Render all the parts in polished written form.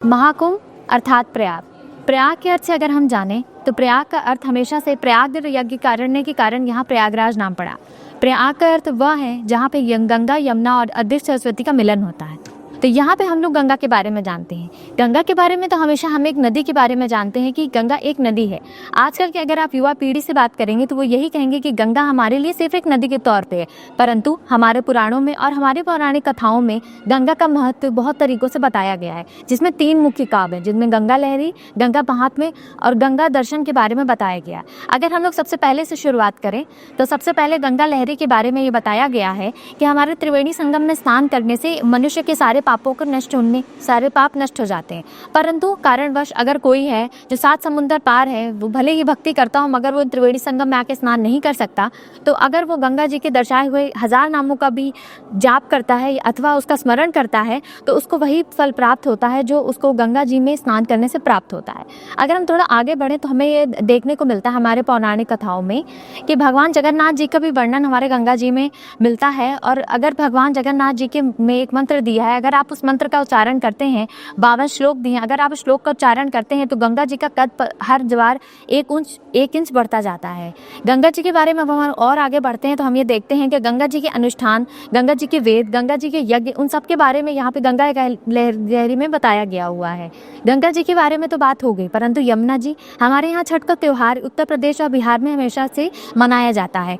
महाकुंभ अर्थात प्रयाग। प्रयाग के अर्थ से अगर हम जानें तो प्रयाग का अर्थ हमेशा से प्रयाग यज्ञ करने के कारण यहाँ प्रयागराज नाम पड़ा। प्रयाग का अर्थ वह है जहाँ पे गंगा, यमुना और अदृश्य सरस्वती का मिलन होता है। तो यहाँ पे हम लोग गंगा के बारे में जानते हैं। गंगा के बारे में तो हमेशा हम एक नदी के बारे में जानते हैं कि गंगा एक नदी है। आजकल के अगर आप युवा पीढ़ी से बात करेंगे तो वो यही कहेंगे कि गंगा हमारे लिए सिर्फ एक नदी के तौर पे है, परंतु हमारे पुराणों में और हमारी पौराणिक कथाओं में गंगा का महत्व बहुत तरीकों से बताया गया है, जिसमें 3 मुख्य काव्य हैं, जिनमें गंगा लहरी, गंगा महात्म्य और गंगा दर्शन के बारे में बताया गया। अगर हम लोग सबसे पहले से शुरुआत करें तो सबसे पहले गंगा लहरी के बारे में ये बताया गया है कि हमारे त्रिवेणी संगम में स्नान करने से मनुष्य के सारे पापों को नष्ट होने, सारे पाप नष्ट हो जाते हैं। परंतु कारणवश अगर कोई है जो 7 समुंदर पार है, वो भले ही भक्ति करता हो मगर वो त्रिवेणी संगम में आके स्नान नहीं कर सकता, तो अगर वो गंगा जी के दर्शाए हुए 1000 नामों का भी जाप करता है अथवा उसका स्मरण करता है तो उसको वही फल प्राप्त होता है जो उसको गंगा जी में स्नान करने से प्राप्त होता है। अगर हम थोड़ा आगे बढ़े तो हमें ये देखने को मिलता है हमारे पौराणिक कथाओं में कि भगवान जगन्नाथ जी का भी वर्णन हमारे गंगा जी में मिलता है। और अगर भगवान जगन्नाथ जी के में एक मंत्र दिया है, अगर आप उस मंत्र का उच्चारण करते हैं, 52 श्लोक दिए हैं, अगर आप श्लोक का उच्चारण करते हैं तो गंगा जी का कद हर बार 1 इंच बढ़ता जाता है। गंगा जी के बारे में हम और आगे बढ़ते हैं तो हम ये देखते हैं कि गंगा जी के अनुष्ठान, गंगा जी के वेद, गंगा जी के यज्ञ, उन सब के बारे में यहाँ पे गंगा लहरी में बताया गया हुआ है। गंगा जी के बारे में तो बात हो गई, परंतु यमुना जी, हमारे यहाँ छठ का त्योहार उत्तर प्रदेश और बिहार में हमेशा से मनाया जाता है।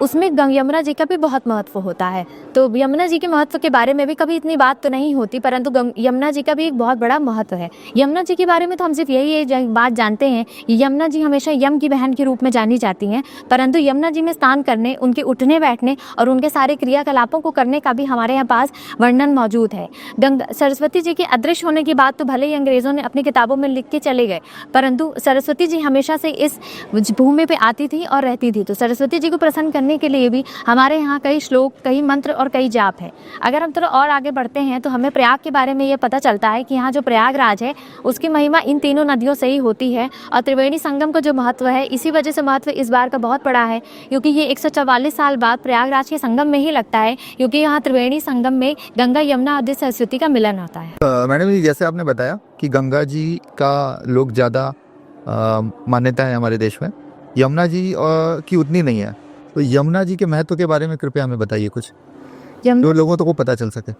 उसमें यमुना जी का भी बहुत महत्व होता है। तो यमुना जी के महत्व के बारे में भी कभी इतनी बात तो नहीं होती, परंतु यमुना जी का भी एक बहुत बड़ा महत्व है। यमुना जी के बारे में तो हम सिर्फ यही बात जानते हैं कि यमुना जी हमेशा यम की बहन के रूप में जानी जाती हैं, परंतु यमुना जी में स्नान करने, उनके उठने बैठने और उनके सारे क्रियाकलापों को करने का भी हमारे यहाँ पास वर्णन मौजूद है। सरस्वती जी के अदृश्य होने की बात तो भले ही अंग्रेज़ों ने अपनी किताबों में लिख के चले गए, परंतु सरस्वती जी हमेशा से इस भूमि पर आती थी और रहती थी। तो सरस्वती जी को प्रसन्न करने के लिए भी हमारे यहाँ कई श्लोक, कई मंत्र और कई जाप है। अगर हम थोड़ा और आगे बढ़ते हैं तो हमें प्रयाग के बारे में ये पता चलता है कि यहाँ जो प्रयागराज है उसकी महिमा इन तीनों नदियों से ही होती है। और त्रिवेणी संगम का जो महत्व है, इसी वजह से महत्व इस बार का बहुत बड़ा है, क्योंकि ये 144 साल बाद प्रयागराज के संगम में ही लगता है, क्योंकि यहाँ त्रिवेणी संगम में गंगा, यमुना, अदृश्य सरस्वती का मिलन होता है। मैडम जी, जैसे आपने बताया कि गंगा जी का लोग ज़्यादा मान्यता है हमारे देश में, यमुना जी की उतनी नहीं है, तो यमुना जी के महत्व के बारे में कृपया हमें बताइए कुछ, जो लोगों को पता चल सके।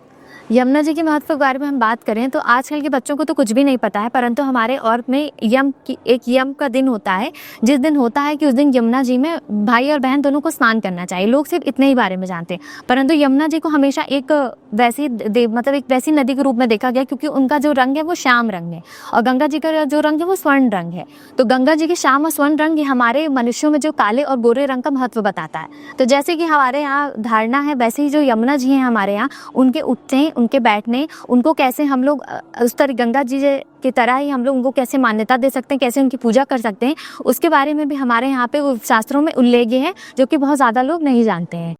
यमुना जी के महत्व के बारे में हम बात करें तो आजकल के बच्चों को तो कुछ भी नहीं पता है, परंतु हमारे और में एक यम का दिन होता है, जिस दिन होता है कि उस दिन यमुना जी में भाई और बहन दोनों को स्नान करना चाहिए। लोग सिर्फ इतने ही बारे में जानते हैं, परंतु यमुना जी को हमेशा एक वैसी एक वैसी नदी के रूप में देखा गया, क्योंकि उनका जो रंग है वो श्याम रंग है और गंगा जी का जो रंग है वो स्वर्ण रंग है। तो गंगा जी के श्याम और स्वर्ण रंग हमारे मनुष्यों में जो काले और गोरे रंग का महत्व बताता है। तो जैसे कि हमारे यहाँ धारणा है, वैसे ही जो यमुना जी हैं हमारे यहाँ, उनके उठने, उनके बैठने, उनको कैसे हम लोग उस तरह गंगा जी की तरह ही हम लोग उनको कैसे मान्यता दे सकते हैं, कैसे उनकी पूजा कर सकते हैं, उसके बारे में भी हमारे यहाँ पे शास्त्रों में उल्लेख है, जो कि बहुत ज़्यादा लोग नहीं जानते हैं।